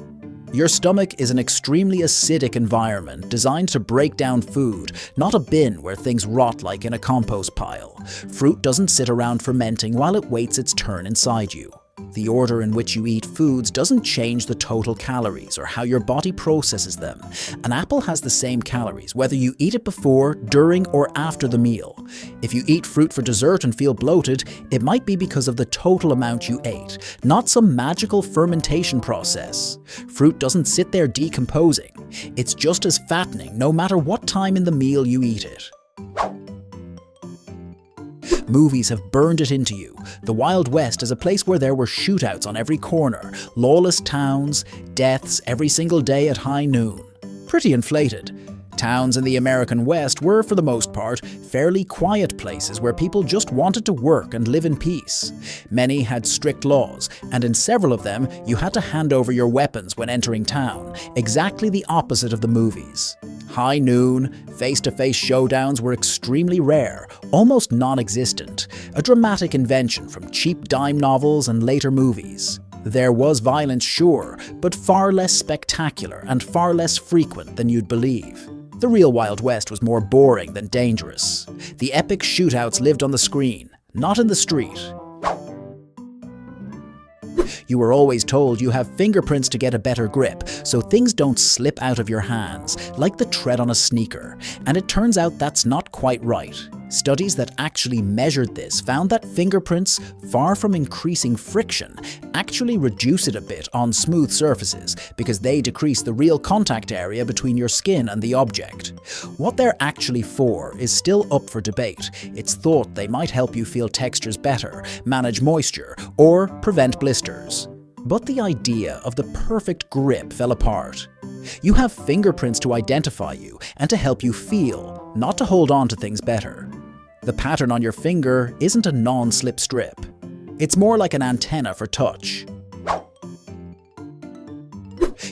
Your stomach is an extremely acidic environment designed to break down food, not a bin where things rot like in a compost pile. Fruit doesn't sit around fermenting while it waits its turn inside you. The order in which you eat foods doesn't change the total calories or how your body processes them. An apple has the same calories whether you eat it before, during, or after the meal. If you eat fruit for dessert and feel bloated, it might be because of the total amount you ate, not some magical fermentation process. Fruit doesn't sit there decomposing. It's just as fattening no matter what time in the meal you eat it. Movies have burned it into you. The Wild West is a place where there were shootouts on every corner, lawless towns, deaths every single day at high noon. Pretty inflated. Towns in the American West were, for the most part, fairly quiet places where people just wanted to work and live in peace. Many had strict laws, and in several of them, you had to hand over your weapons when entering town, exactly the opposite of the movies. High noon, face-to-face showdowns were extremely rare, almost non-existent, a dramatic invention from cheap dime novels and later movies. There was violence, sure, but far less spectacular and far less frequent than you'd believe. The real Wild West was more boring than dangerous. The epic shootouts lived on the screen, not in the street. You were always told you have fingerprints to get a better grip, so things don't slip out of your hands, like the tread on a sneaker, and it turns out that's not quite right. Studies that actually measured this found that fingerprints, far from increasing friction, actually reduce it a bit on smooth surfaces because they decrease the real contact area between your skin and the object. What they're actually for is still up for debate. It's thought they might help you feel textures better, manage moisture, or prevent blisters. But the idea of the perfect grip fell apart. You have fingerprints to identify you and to help you feel, not to hold on to things better. The pattern on your finger isn't a non-slip strip. It's more like an antenna for touch.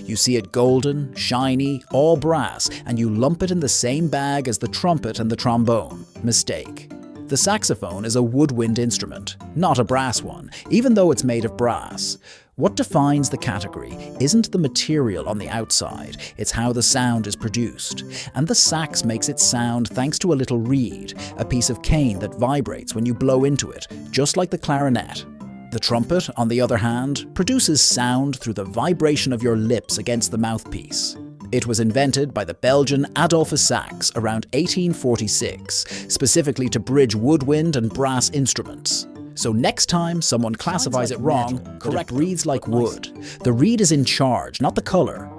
You see it golden, shiny, all brass, and you lump it in the same bag as the trumpet and the trombone. Mistake. The saxophone is a woodwind instrument, not a brass one, even though it's made of brass. What defines the category isn't the material on the outside, it's how the sound is produced. And the sax makes its sound thanks to a little reed, a piece of cane that vibrates when you blow into it, just like the clarinet. The trumpet, on the other hand, produces sound through the vibration of your lips against the mouthpiece. It was invented by the Belgian Adolphus Sax around 1846, specifically to bridge woodwind and brass instruments. So next time someone classifies it wrong, correct reads like wood. The reed is in charge, not the color.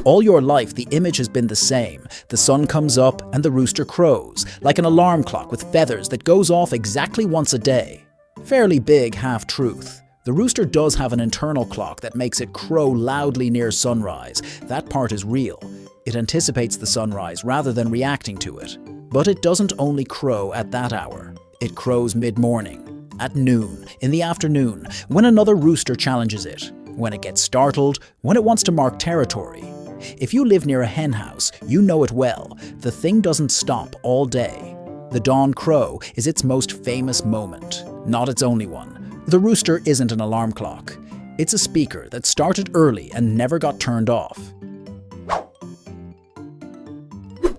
All your life, the image has been the same. The sun comes up and the rooster crows, like an alarm clock with feathers that goes off exactly once a day. Fairly big half-truth. The rooster does have an internal clock that makes it crow loudly near sunrise. That part is real. It anticipates the sunrise rather than reacting to it. But it doesn't only crow at that hour. It crows mid-morning, at noon, in the afternoon, when another rooster challenges it, when it gets startled, when it wants to mark territory. If you live near a hen house, you know it well. The thing doesn't stop all day. The dawn crow is its most famous moment, not its only one. The rooster isn't an alarm clock. It's a speaker that started early and never got turned off.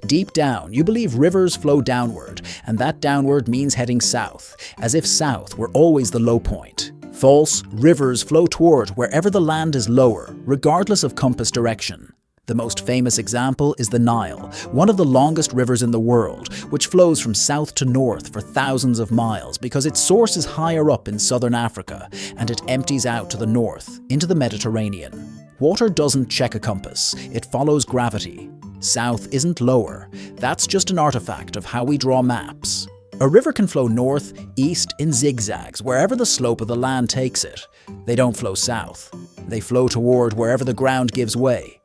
Deep down, you believe rivers flow downward, and that downward means heading south, as if south were always the low point. False, rivers flow toward wherever the land is lower, regardless of compass direction. The most famous example is the Nile, one of the longest rivers in the world, which flows from south to north for thousands of miles because its source is higher up in southern Africa, and it empties out to the north, into the Mediterranean. Water doesn't check a compass, it follows gravity. South isn't lower, that's just an artifact of how we draw maps. A river can flow north, east, in zigzags, wherever the slope of the land takes it. They don't flow south. They flow toward wherever the ground gives way.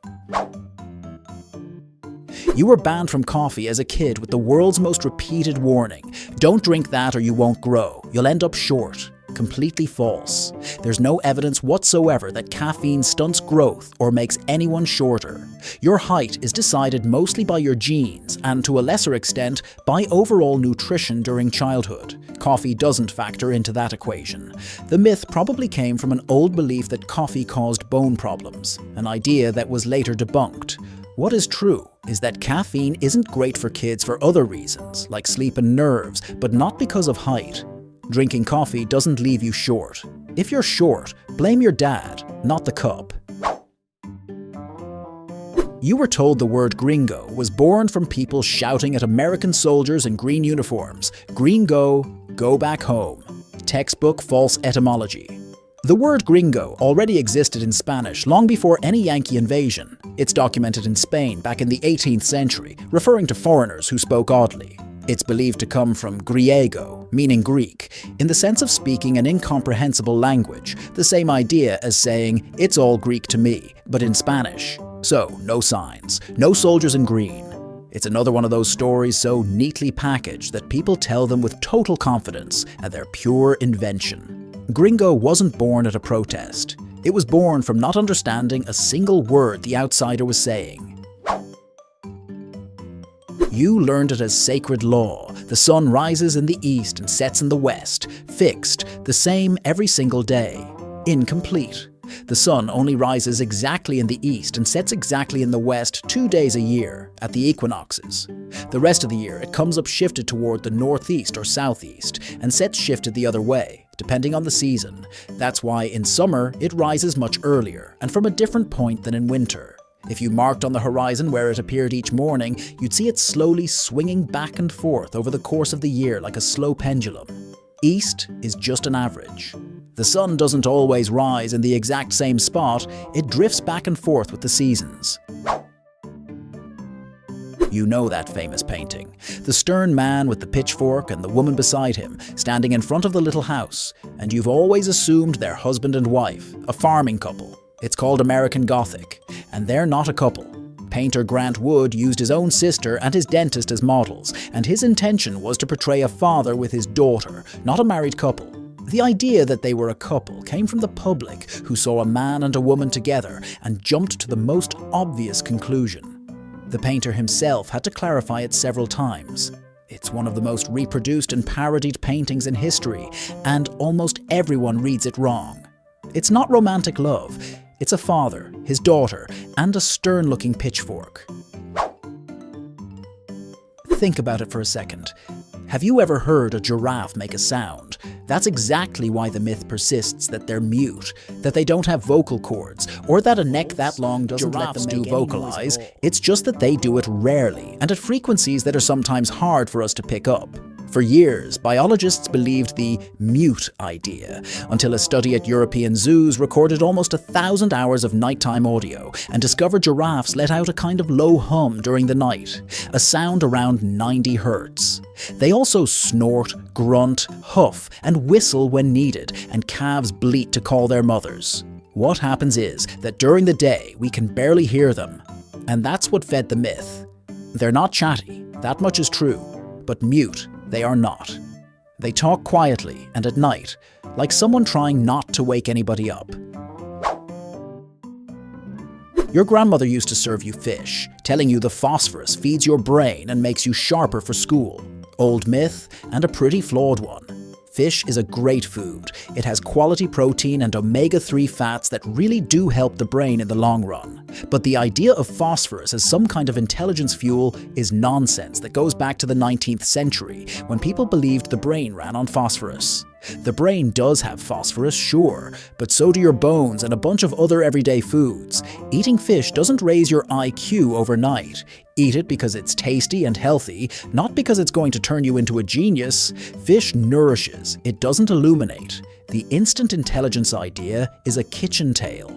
You were banned from coffee as a kid with the world's most repeated warning. Don't drink that or you won't grow. You'll end up short. Completely false. There's no evidence whatsoever that caffeine stunts growth or makes anyone shorter. Your height is decided mostly by your genes and, to a lesser extent, by overall nutrition during childhood. Coffee doesn't factor into that equation. The myth probably came from an old belief that coffee caused bone problems, an idea that was later debunked. What is true is that caffeine isn't great for kids for other reasons, like sleep and nerves, but not because of height. Drinking coffee doesn't leave you short. If you're short, blame your dad, not the cup. You were told the word gringo was born from people shouting at American soldiers in green uniforms, "Gringo, go back home." Textbook false etymology. The word gringo already existed in Spanish long before any Yankee invasion. It's documented in Spain back in the 18th century, referring to foreigners who spoke oddly. It's believed to come from griego, meaning Greek, in the sense of speaking an incomprehensible language, the same idea as saying, "It's all Greek to me," but in Spanish. So, no signs, no soldiers in green. It's another one of those stories so neatly packaged that people tell them with total confidence, and they're pure invention. Gringo wasn't born at a protest. It was born from not understanding a single word the outsider was saying. You learned it as sacred law. The sun rises in the east and sets in the west. Fixed, the same every single day. Incomplete. The sun only rises exactly in the east and sets exactly in the west 2 days a year, at the equinoxes. The rest of the year it comes up shifted toward the northeast or southeast, and sets shifted the other way, depending on the season. That's why in summer it rises much earlier, and from a different point than in winter. If you marked on the horizon where it appeared each morning, you'd see it slowly swinging back and forth over the course of the year like a slow pendulum. East is just an average. The sun doesn't always rise in the exact same spot, it drifts back and forth with the seasons. You know that famous painting. The stern man with the pitchfork and the woman beside him, standing in front of the little house, and you've always assumed they're husband and wife, a farming couple. It's called American Gothic, and they're not a couple. Painter Grant Wood used his own sister and his dentist as models, and his intention was to portray a father with his daughter, not a married couple. The idea that they were a couple came from the public, who saw a man and a woman together and jumped to the most obvious conclusion. The painter himself had to clarify it several times. It's one of the most reproduced and parodied paintings in history, and almost everyone reads it wrong. It's not romantic love. It's a father, his daughter, and a stern-looking pitchfork. Think about it for a second. Have you ever heard a giraffe make a sound? That's exactly why the myth persists that they're mute, that they don't have vocal cords, or that a neck that long doesn't let them do vocalize. It's just that they do it rarely, and at frequencies that are sometimes hard for us to pick up. For years, biologists believed the mute idea, until a study at European zoos recorded almost 1,000 hours of nighttime audio and discovered giraffes let out a kind of low hum during the night, a sound around 90 hertz. They also snort, grunt, huff, and whistle when needed, and calves bleat to call their mothers. What happens is that during the day we can barely hear them, and that's what fed the myth. They're not chatty, that much is true, but mute they are not. They talk quietly and at night, like someone trying not to wake anybody up. Your grandmother used to serve you fish, telling you the phosphorus feeds your brain and makes you sharper for school. Old myth, and a pretty flawed one. Fish is a great food. It has quality protein and omega-3 fats that really do help the brain in the long run. But the idea of phosphorus as some kind of intelligence fuel is nonsense that goes back to the 19th century, when people believed the brain ran on phosphorus. The brain does have phosphorus, sure, but so do your bones and a bunch of other everyday foods. Eating fish doesn't raise your IQ overnight. Eat it because it's tasty and healthy, not because it's going to turn you into a genius. Fish nourishes, it doesn't illuminate. The instant intelligence idea is a kitchen tale.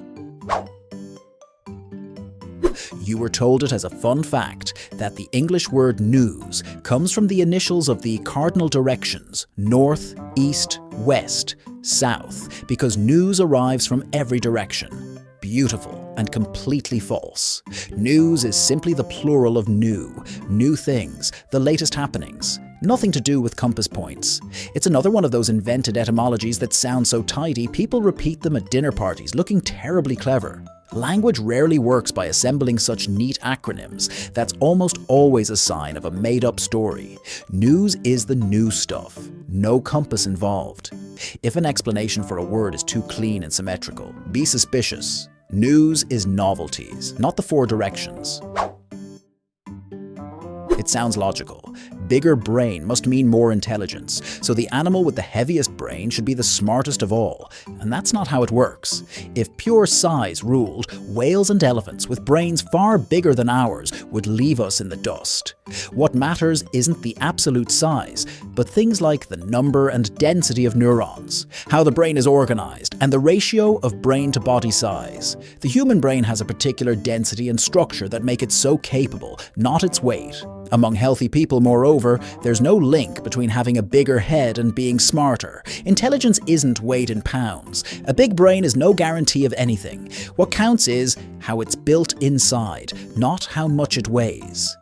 You were told it as a fun fact that the English word news comes from the initials of the cardinal directions, north, east, west, south, because news arrives from every direction. Beautiful and completely false. News is simply the plural of new things, the latest happenings. Nothing to do with compass points. It's another one of those invented etymologies that sound so tidy, people repeat them at dinner parties, looking terribly clever. Language rarely works by assembling such neat acronyms. That's almost always a sign of a made-up story. News is the new stuff. No compass involved. If an explanation for a word is too clean and symmetrical, be suspicious. News is novelties, not the four directions. It sounds logical. Bigger brain must mean more intelligence, so the animal with the heaviest brain should be the smartest of all. And that's not how it works. If pure size ruled, whales and elephants with brains far bigger than ours would leave us in the dust. What matters isn't the absolute size, but things like the number and density of neurons, how the brain is organized, and the ratio of brain to body size. The human brain has a particular density and structure that make it so capable, not its weight. Among healthy people, moreover, there's no link between having a bigger head and being smarter. Intelligence isn't weighed in pounds. A big brain is no guarantee of anything. What counts is how it's built inside, not how much it weighs.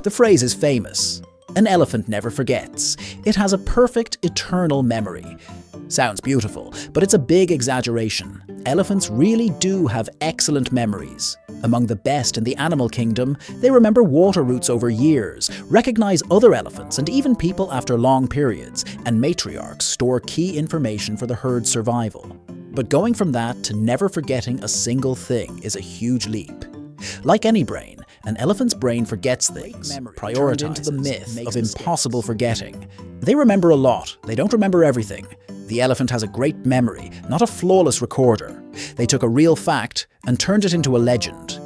The phrase is famous. An elephant never forgets. It has a perfect, eternal memory. Sounds beautiful, but it's a big exaggeration. Elephants really do have excellent memories. Among the best in the animal kingdom, they remember water routes over years, recognize other elephants and even people after long periods, and matriarchs store key information for the herd's survival. But going from that to never forgetting a single thing is a huge leap. Like any brain, an elephant's brain forgets things, prioritizes the myth of impossible forgetting. They remember a lot, they don't remember everything. The elephant has a great memory, not a flawless recorder. They took a real fact and turned it into a legend.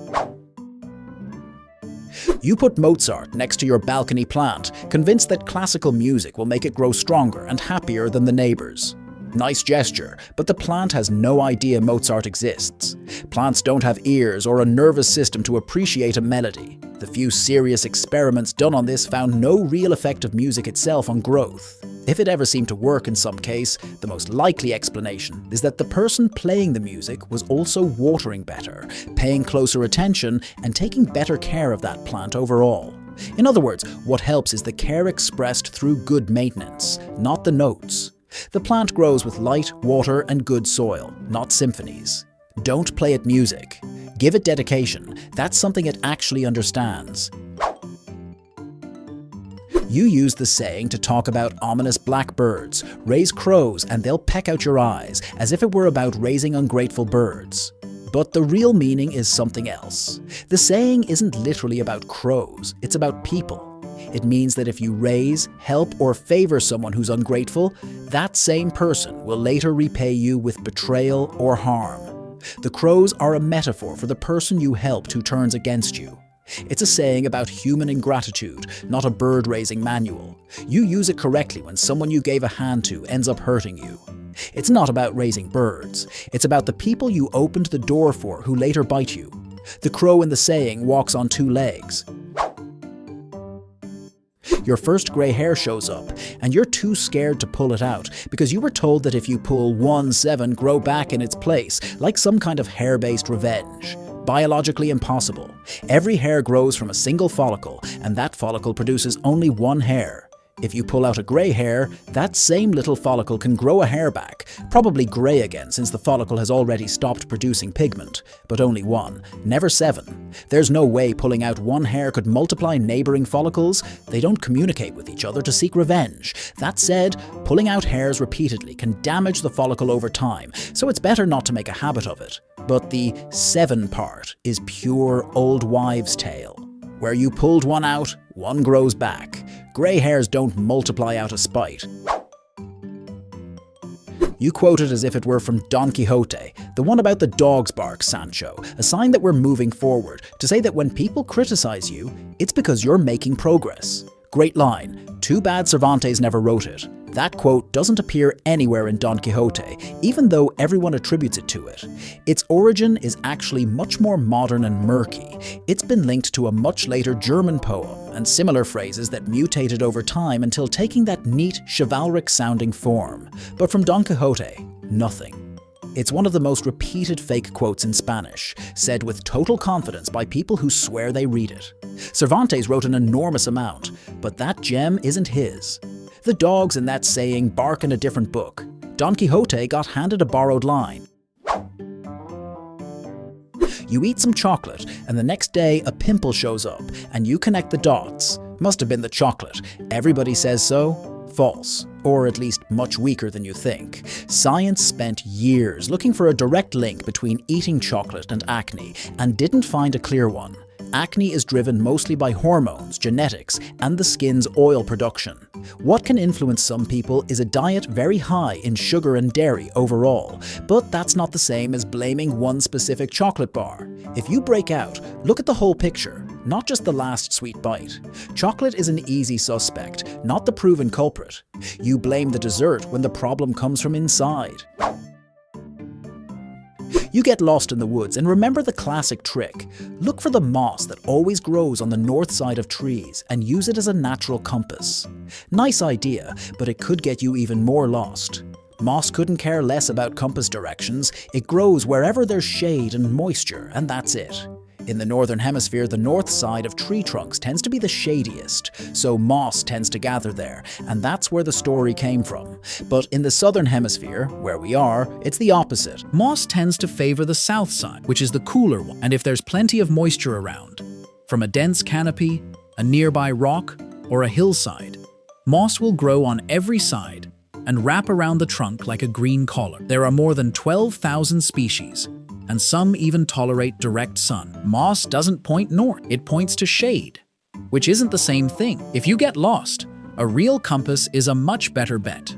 You put Mozart next to your balcony plant, convinced that classical music will make it grow stronger and happier than the neighbors. Nice gesture, but the plant has no idea Mozart exists. Plants don't have ears or a nervous system to appreciate a melody. The few serious experiments done on this found no real effect of music itself on growth. If it ever seemed to work in some case, the most likely explanation is that the person playing the music was also watering better, paying closer attention, and taking better care of that plant overall. In other words, what helps is the care expressed through good maintenance, not the notes. The plant grows with light, water, and good soil, not symphonies. Don't play it music. Give it dedication. That's something it actually understands. You use the saying to talk about ominous black birds. Raise crows and they'll peck out your eyes, as if it were about raising ungrateful birds. But the real meaning is something else. The saying isn't literally about crows, it's about people. It means that if you raise, help, or favor someone who's ungrateful, that same person will later repay you with betrayal or harm. The crows are a metaphor for the person you helped who turns against you. It's a saying about human ingratitude, not a bird-raising manual. You use it correctly when someone you gave a hand to ends up hurting you. It's not about raising birds. It's about the people you opened the door for who later bite you. The crow in the saying walks on two legs. Your first grey hair shows up, and you're too scared to pull it out because you were told that if you pull 1-7 grow back in its place, like some kind of hair-based revenge. Biologically impossible. Every hair grows from a single follicle, and that follicle produces only one hair. If you pull out a grey hair, that same little follicle can grow a hair back, probably grey again since the follicle has already stopped producing pigment, but only one, never 7. There's no way pulling out one hair could multiply neighbouring follicles. They don't communicate with each other to seek revenge. That said, pulling out hairs repeatedly can damage the follicle over time, so it's better not to make a habit of it. But the 7 part is pure old wives' tale. Where you pulled one out, one grows back. Grey hairs don't multiply out of spite. You quote it as if it were from Don Quixote, the one about the dog's bark, Sancho, a sign that we're moving forward, to say that when people criticize you, it's because you're making progress. Great line. Too bad Cervantes never wrote it. That quote doesn't appear anywhere in Don Quixote, even though everyone attributes it to it. Its origin is actually much more modern and murky. It's been linked to a much later German poem and similar phrases that mutated over time until taking that neat, chivalric-sounding form. But from Don Quixote, nothing. It's one of the most repeated fake quotes in Spanish, said with total confidence by people who swear they read it. Cervantes wrote an enormous amount, but that gem isn't his. The dogs in that saying bark in a different book. Don Quixote got handed a borrowed line. You eat some chocolate, and the next day a pimple shows up, and you connect the dots. Must have been the chocolate. Everybody says so. False. Or at least much weaker than you think. Science spent years looking for a direct link between eating chocolate and acne, and didn't find a clear one. Acne is driven mostly by hormones, genetics, and the skin's oil production. What can influence some people is a diet very high in sugar and dairy overall, but that's not the same as blaming one specific chocolate bar. If you break out, look at the whole picture, not just the last sweet bite. Chocolate is an easy suspect, not the proven culprit. You blame the dessert when the problem comes from inside. You get lost in the woods and remember the classic trick. Look for the moss that always grows on the north side of trees and use it as a natural compass. Nice idea, but it could get you even more lost. Moss couldn't care less about compass directions. It grows wherever there's shade and moisture, and that's it. In the northern hemisphere, the north side of tree trunks tends to be the shadiest, so moss tends to gather there, and that's where the story came from. But in the southern hemisphere, where we are, it's the opposite. Moss tends to favor the south side, which is the cooler one, and if there's plenty of moisture around, from a dense canopy, a nearby rock, or a hillside, moss will grow on every side and wrap around the trunk like a green collar. There are more than 12,000 species, and some even tolerate direct sun. Moss doesn't point north, it points to shade, which isn't the same thing. If you get lost, a real compass is a much better bet.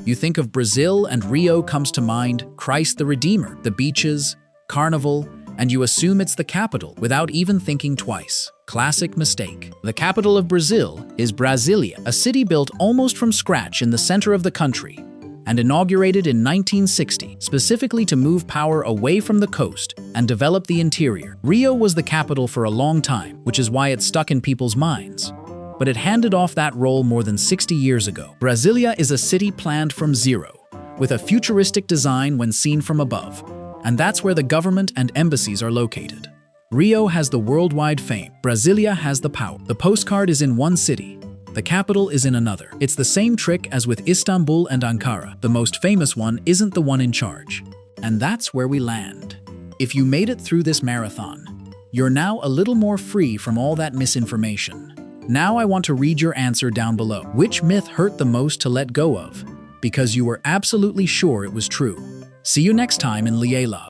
You think of Brazil and Rio comes to mind, Christ the Redeemer, the beaches, carnival, and you assume it's the capital without even thinking twice. Classic mistake. The capital of Brazil is Brasilia, a city built almost from scratch in the center of the country, and inaugurated in 1960, specifically to move power away from the coast and develop the interior. Rio was the capital for a long time, which is why it stuck in people's minds. But it handed off that role more than 60 years ago. Brasilia is a city planned from zero, with a futuristic design when seen from above, and that's where the government and embassies are located. Rio has the worldwide fame. Brasilia has the power. The postcard is in one city. The capital is in another. It's the same trick as with Istanbul and Ankara. The most famous one isn't the one in charge. And that's where we land. If you made it through this marathon, you're now a little more free from all that misinformation. Now I want to read your answer down below. Which myth hurt the most to let go of? Because you were absolutely sure it was true. See you next time in LieLab.